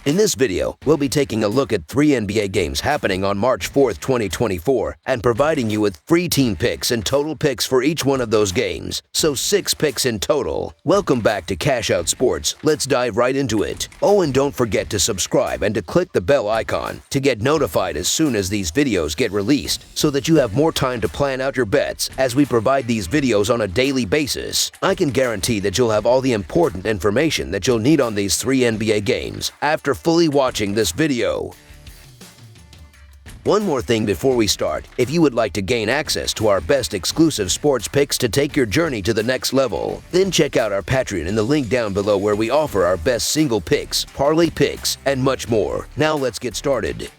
In this video, we'll be taking a look at 3 NBA games happening on March 4th, 2024, and providing you with free team picks and total picks for each one of those games, so 6 picks in total. Welcome back to Cash Out Sports. Let's dive right into it. Oh, and don't forget to subscribe and to click the bell icon to get notified as soon as these videos get released, so that you have more time to plan out your bets as we provide these videos on a daily basis. I can guarantee that you'll have all the important information that you'll need on these 3 NBA games after fully watching this video. One more thing before we start, if you would like to gain access to our best exclusive sports picks to take your journey to the next level, then check out our Patreon in the link down below where we offer our best single picks, parlay picks, and much more. Now let's get started.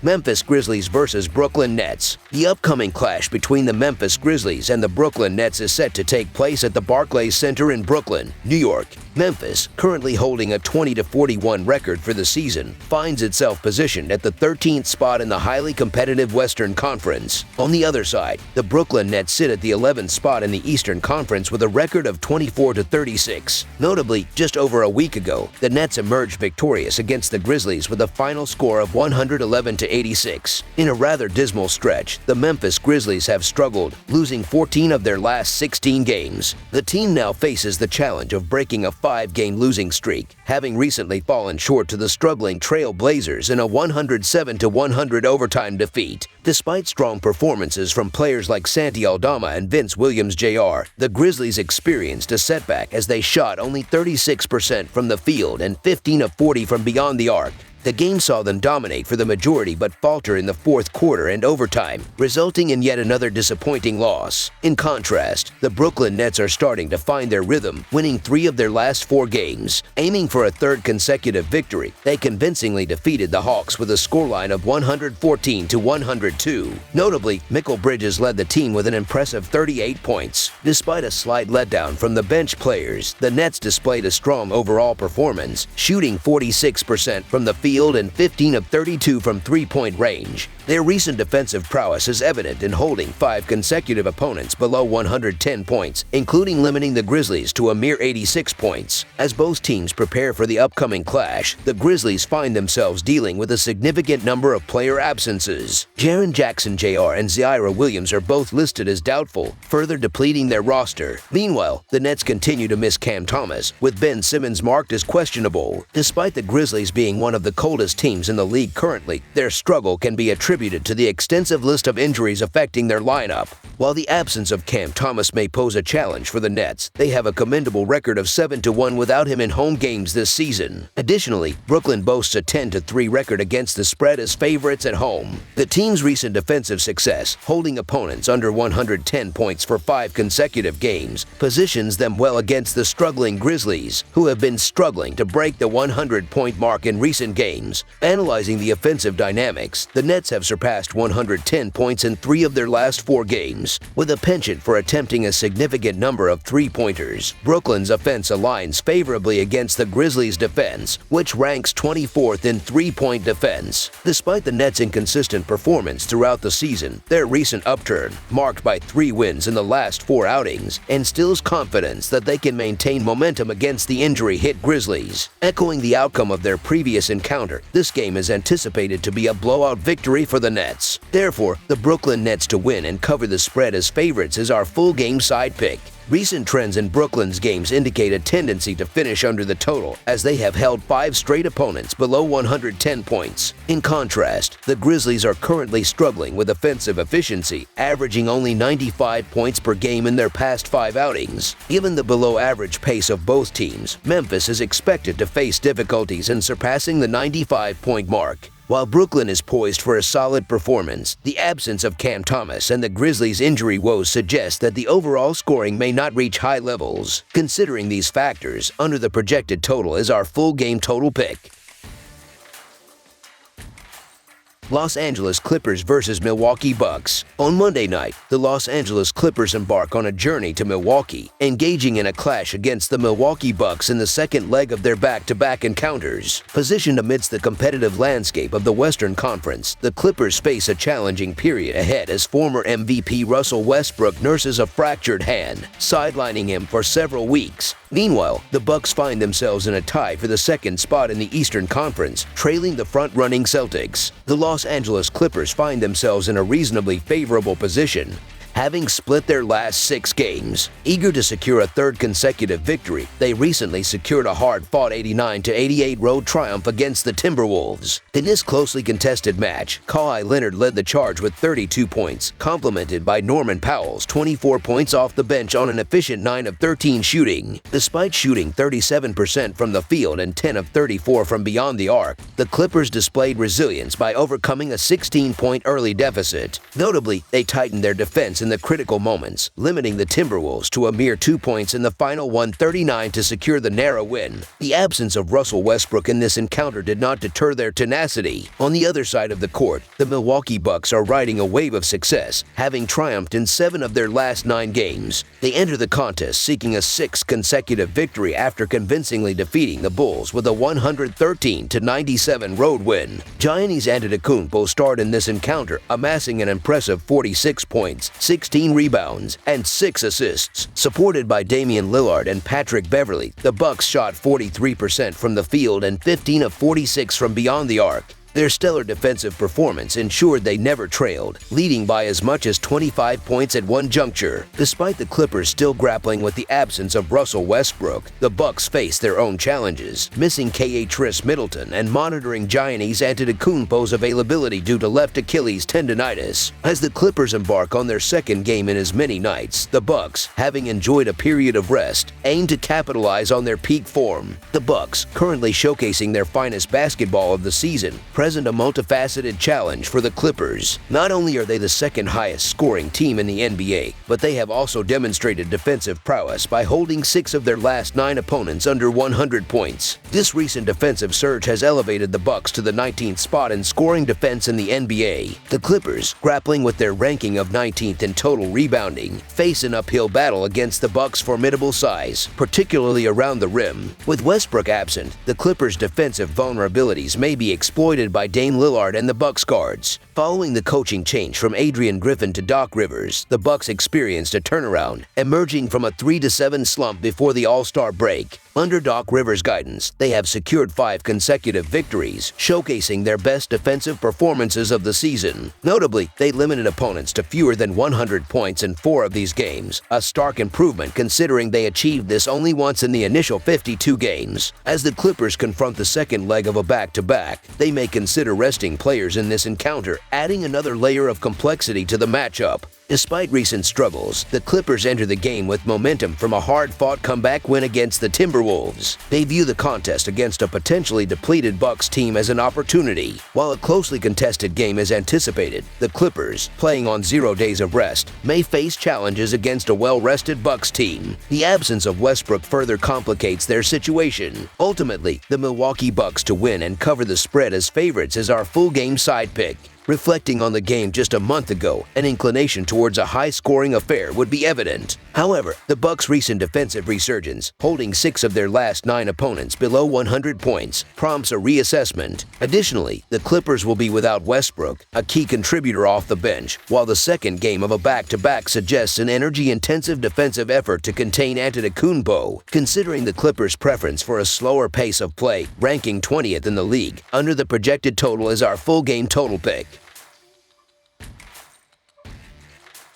Memphis Grizzlies versus Brooklyn Nets. The upcoming clash between the Memphis Grizzlies and the Brooklyn Nets is set to take place at the Barclays Center in Brooklyn, New York. Memphis, currently holding a 20-41 record for the season, finds itself positioned at the 13th spot in the highly competitive Western Conference. On the other side, the Brooklyn Nets sit at the 11th spot in the Eastern Conference with a record of 24-36. Notably, just over a week ago, the Nets emerged victorious against the Grizzlies with a final score of 111-86. In a rather dismal stretch, the Memphis Grizzlies have struggled, losing 14 of their last 16 games. The team now faces the challenge of breaking a 5-game losing streak, having recently fallen short to the struggling Trail Blazers in a 107-100 overtime defeat. Despite strong performances from players like Santi Aldama and Vince Williams Jr., the Grizzlies experienced a setback as they shot only 36% from the field and 15 of 40 from beyond the arc. The game saw them dominate for the majority but falter in the fourth quarter and overtime, resulting in yet another disappointing loss. In contrast, the Brooklyn Nets are starting to find their rhythm, winning 3 of their last 4 games. Aiming for a third consecutive victory, they convincingly defeated the Hawks with a scoreline of 114-102. Notably, Mikal Bridges led the team with an impressive 38 points. Despite a slight letdown from the bench players, the Nets displayed a strong overall performance, shooting 46% from the field and 15 of 32 from three-point range. Their recent defensive prowess is evident in holding 5 consecutive opponents below 110 points, including limiting the Grizzlies to a mere 86 points. As both teams prepare for the upcoming clash, the Grizzlies find themselves dealing with a significant number of player absences. Jaren Jackson Jr. and Zaire Williams are both listed as doubtful, further depleting their roster. Meanwhile, the Nets continue to miss Cam Thomas, with Ben Simmons marked as questionable. Despite the Grizzlies being one of the coldest teams in the league currently, their struggle can be attributed to the extensive list of injuries affecting their lineup. While the absence of Cam Thomas may pose a challenge for the Nets, they have a commendable record of 7-1 without him in home games this season. Additionally, Brooklyn boasts a 10-3 record against the spread as favorites at home. The team's recent defensive success, holding opponents under 110 points for 5 consecutive games, positions them well against the struggling Grizzlies, who have been struggling to break the 100-point mark in recent games. Analyzing the offensive dynamics, the Nets have surpassed 110 points in 3 of their last 4 games, with a penchant for attempting a significant number of three-pointers. Brooklyn's offense aligns favorably against the Grizzlies' defense, which ranks 24th in three-point defense. Despite the Nets' inconsistent performance throughout the season, their recent upturn, marked by 3 wins in the last 4 outings, instills confidence that they can maintain momentum against the injury-hit Grizzlies. Echoing the outcome of their previous encounter, this game is anticipated to be a blowout victory for the Nets. Therefore, the Brooklyn Nets to win and cover the spread as favorites is our full game side pick. Recent trends in Brooklyn's games indicate a tendency to finish under the total, as they have held 5 straight opponents below 110 points. In contrast, the Grizzlies are currently struggling with offensive efficiency, averaging only 95 points per game in their past 5 outings. Given the below-average pace of both teams, Memphis is expected to face difficulties in surpassing the 95-point mark. While Brooklyn is poised for a solid performance, the absence of Cam Thomas and the Grizzlies' injury woes suggest that the overall scoring may not reach high levels. Considering these factors, under the projected total is our full game total pick. Los Angeles Clippers vs. Milwaukee Bucks. On Monday night, the Los Angeles Clippers embark on a journey to Milwaukee, engaging in a clash against the Milwaukee Bucks in the second leg of their back-to-back encounters. Positioned amidst the competitive landscape of the Western Conference, the Clippers face a challenging period ahead as former MVP Russell Westbrook nurses a fractured hand, sidelining him for several weeks. Meanwhile, the Bucks find themselves in a tie for the second spot in the Eastern Conference, trailing the front-running Celtics. The Los Angeles Clippers find themselves in a reasonably favorable position, having split their last 6 games. Eager to secure a third consecutive victory, they recently secured a hard-fought 89-88 road triumph against the Timberwolves. In this closely contested match, Kawhi Leonard led the charge with 32 points, complemented by Norman Powell's 24 points off the bench on an efficient 9 of 13 shooting. Despite shooting 37% from the field and 10 of 34 from beyond the arc, the Clippers displayed resilience by overcoming a 16-point early deficit. Notably, they tightened their defense in the critical moments, limiting the Timberwolves to a mere 2 points in the final 139 to secure the narrow win. The absence of Russell Westbrook in this encounter did not deter their tenacity. On the other side of the court, the Milwaukee Bucks are riding a wave of success, having triumphed in 7 of their last 9 games. They enter the contest seeking a 6th consecutive victory after convincingly defeating the Bulls with a 113-97 road win. Giannis Antetokounmpo starred in this encounter, amassing an impressive 46 points, 16 rebounds, and 6 assists. Supported by Damian Lillard and Patrick Beverley, the Bucks shot 43% from the field and 15 of 46 from beyond the arc. Their stellar defensive performance ensured they never trailed, leading by as much as 25 points at one juncture. Despite the Clippers still grappling with the absence of Russell Westbrook, the Bucks face their own challenges, missing Khris Middleton and monitoring Giannis Antetokounmpo's availability due to left Achilles tendonitis. As the Clippers embark on their second game in as many nights, the Bucks, having enjoyed a period of rest, aim to capitalize on their peak form. The Bucks, currently showcasing their finest basketball of the season, present a multifaceted challenge for the Clippers. Not only are they the second highest scoring team in the NBA, but they have also demonstrated defensive prowess by holding 6 of their last 9 opponents under 100 points. This recent defensive surge has elevated the Bucks to the 19th spot in scoring defense in the NBA. The Clippers, grappling with their ranking of 19th in total rebounding, face an uphill battle against the Bucks' formidable size, particularly around the rim. With Westbrook absent, the Clippers' defensive vulnerabilities may be exploited by Dame Lillard and the Bucks guards. Following the coaching change from Adrian Griffin to Doc Rivers, the Bucks experienced a turnaround, emerging from a 3-7 slump before the All-Star break. Under Doc Rivers' guidance, they have secured 5 consecutive victories, showcasing their best defensive performances of the season. Notably, they limited opponents to fewer than 100 points in 4 of these games, a stark improvement considering they achieved this only once in the initial 52 games. As the Clippers confront the second leg of a back-to-back, they may consider resting players in this encounter, adding another layer of complexity to the matchup. Despite recent struggles, the Clippers enter the game with momentum from a hard-fought comeback win against the Timberwolves. They view the contest against a potentially depleted Bucks team as an opportunity. While a closely contested game is anticipated, the Clippers, playing on 0 days of rest, may face challenges against a well-rested Bucks team. The absence of Westbrook further complicates their situation. Ultimately, the Milwaukee Bucks to win and cover the spread as favorites is our full-game side pick. Reflecting on the game just a month ago, an inclination towards a high-scoring affair would be evident. However, the Bucks' recent defensive resurgence, holding 6 of their last 9 opponents below 100 points, prompts a reassessment. Additionally, the Clippers will be without Westbrook, a key contributor off the bench, while the second game of a back-to-back suggests an energy-intensive defensive effort to contain Antetokounmpo. Considering the Clippers' preference for a slower pace of play, ranking 20th in the league, under the projected total is our full-game total pick.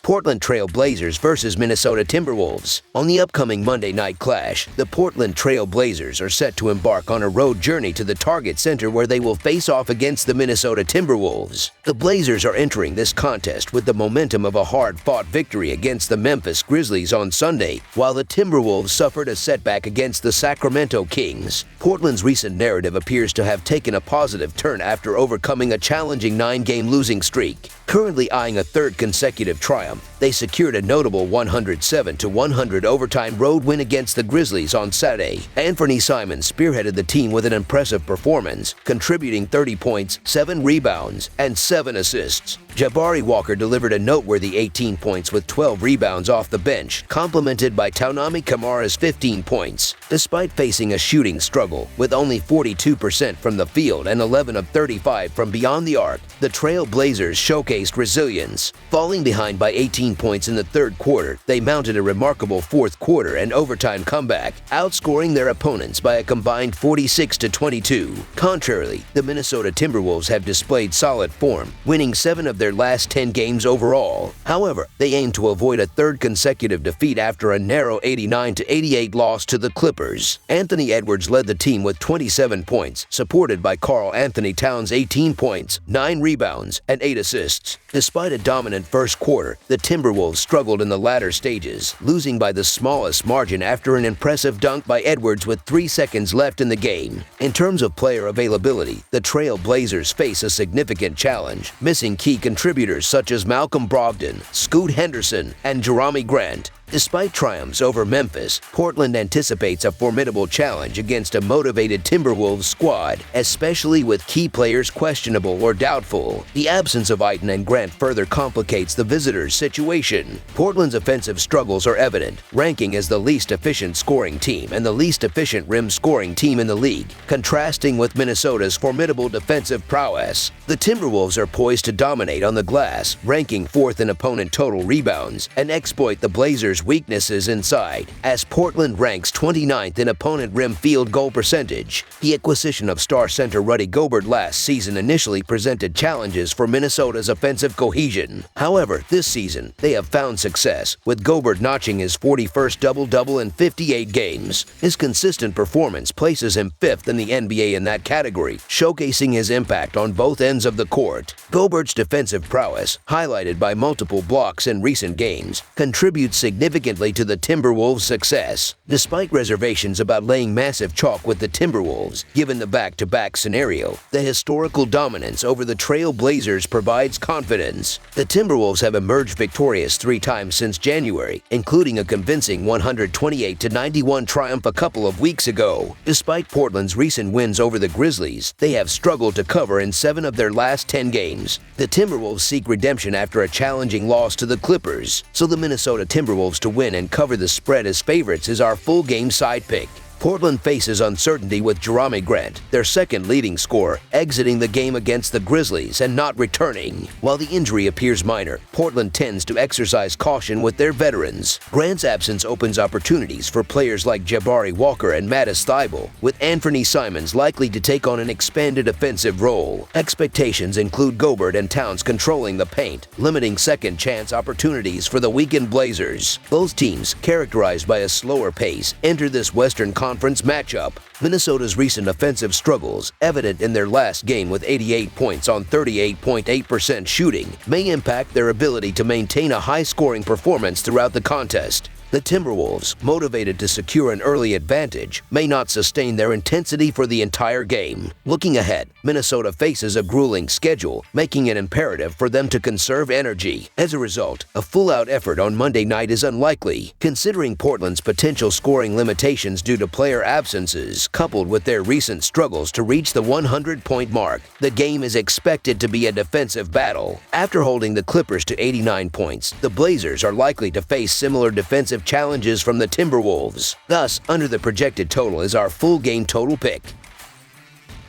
Portland Trail Blazers vs. Minnesota Timberwolves. On the upcoming Monday night clash, the Portland Trail Blazers are set to embark on a road journey to the Target Center where they will face off against the Minnesota Timberwolves. The Blazers are entering this contest with the momentum of a hard-fought victory against the Memphis Grizzlies on Sunday, while the Timberwolves suffered a setback against the Sacramento Kings. Portland's recent narrative appears to have taken a positive turn after overcoming a challenging 9-game losing streak. Currently eyeing a third consecutive triumph, they secured a notable 107-100 overtime road win against the Grizzlies on Saturday. Anthony Simons spearheaded the team with an impressive performance, contributing 30 points, 7 rebounds, and 7 assists. Jabari Walker delivered a noteworthy 18 points with 12 rebounds off the bench, complemented by Taunami Kamara's 15 points. Despite facing a shooting struggle, with only 42% from the field and 11 of 35 from beyond the arc, the Trail Blazers showcased resilience. Falling behind by 18 points in the third quarter, they mounted a remarkable fourth quarter and overtime comeback, outscoring their opponents by a combined 46-22. Contrarily, the Minnesota Timberwolves have displayed solid form, winning 7 of their last 10 games overall. However, they aim to avoid a third consecutive defeat after a narrow 89-88 loss to the Clippers. Anthony Edwards led the team with 27 points, supported by Karl Anthony Towns' 18 points, 9 rebounds, and 8 assists. Despite a dominant first quarter, the Timberwolves struggled in the latter stages, losing by the smallest margin after an impressive dunk by Edwards with 3 seconds left in the game. In terms of player availability, the Trail Blazers face a significant challenge, missing key contributors such as Malcolm Brogdon, Scoot Henderson, and Jerami Grant. Despite triumphs over Memphis, Portland anticipates a formidable challenge against a motivated Timberwolves squad, especially with key players questionable or doubtful. The absence of Ayton and Grant further complicates the visitors' situation. Portland's offensive struggles are evident, ranking as the least efficient scoring team and the least efficient rim scoring team in the league, contrasting with Minnesota's formidable defensive prowess. The Timberwolves are poised to dominate on the glass, ranking 4th in opponent total rebounds, and exploit the Blazers' weaknesses inside, as Portland ranks 29th in opponent rim field goal percentage. The acquisition of star center Rudy Gobert last season initially presented challenges for Minnesota's offensive cohesion. However, this season, they have found success, with Gobert notching his 41st double-double in 58 games. His consistent performance places him 5th in the NBA in that category, showcasing his impact on both ends of the court. Gobert's defensive prowess, highlighted by multiple blocks in recent games, contributes significantly to the Timberwolves' success. Despite reservations about laying massive chalk with the Timberwolves, given the back-to-back scenario, the historical dominance over the Trail Blazers provides confidence. The Timberwolves have emerged victorious 3 times since January, including a convincing 128-91 triumph a couple of weeks ago. Despite Portland's recent wins over the Grizzlies, they have struggled to cover in 7 of their last 10 games. The Timberwolves seek redemption after a challenging loss to the Clippers, so the Minnesota Timberwolves to win and cover the spread as favorites is our full game side pick. Portland faces uncertainty with Jerami Grant, their second leading scorer, exiting the game against the Grizzlies and not returning. While the injury appears minor, Portland tends to exercise caution with their veterans. Grant's absence opens opportunities for players like Jabari Walker and Matisse Thybulle, with Anthony Simons likely to take on an expanded offensive role. Expectations include Gobert and Towns controlling the paint, limiting second-chance opportunities for the weakened Blazers. Both teams, characterized by a slower pace, enter this Western Conference matchup. Minnesota's recent offensive struggles, evident in their last game with 88 points on 38.8% shooting, may impact their ability to maintain a high-scoring performance throughout the contest. The Timberwolves, motivated to secure an early advantage, may not sustain their intensity for the entire game. Looking ahead, Minnesota faces a grueling schedule, making it imperative for them to conserve energy. As a result, a full-out effort on Monday night is unlikely. Considering Portland's potential scoring limitations due to player absences, coupled with their recent struggles to reach the 100-point mark, the game is expected to be a defensive battle. After holding the Clippers to 89 points, the Blazers are likely to face similar defensive challenges from the Timberwolves. Thus, under the projected total is our full game total pick.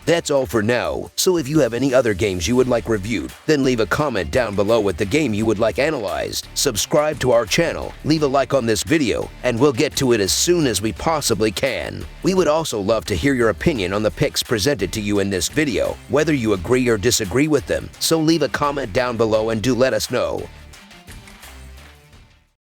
That's all for now, so if you have any other games you would like reviewed, then leave a comment down below with the game you would like analyzed. Subscribe to our channel, leave a like on this video, and we'll get to it as soon as we possibly can. We would also love to hear your opinion on the picks presented to you in this video, whether you agree or disagree with them, so leave a comment down below and do let us know.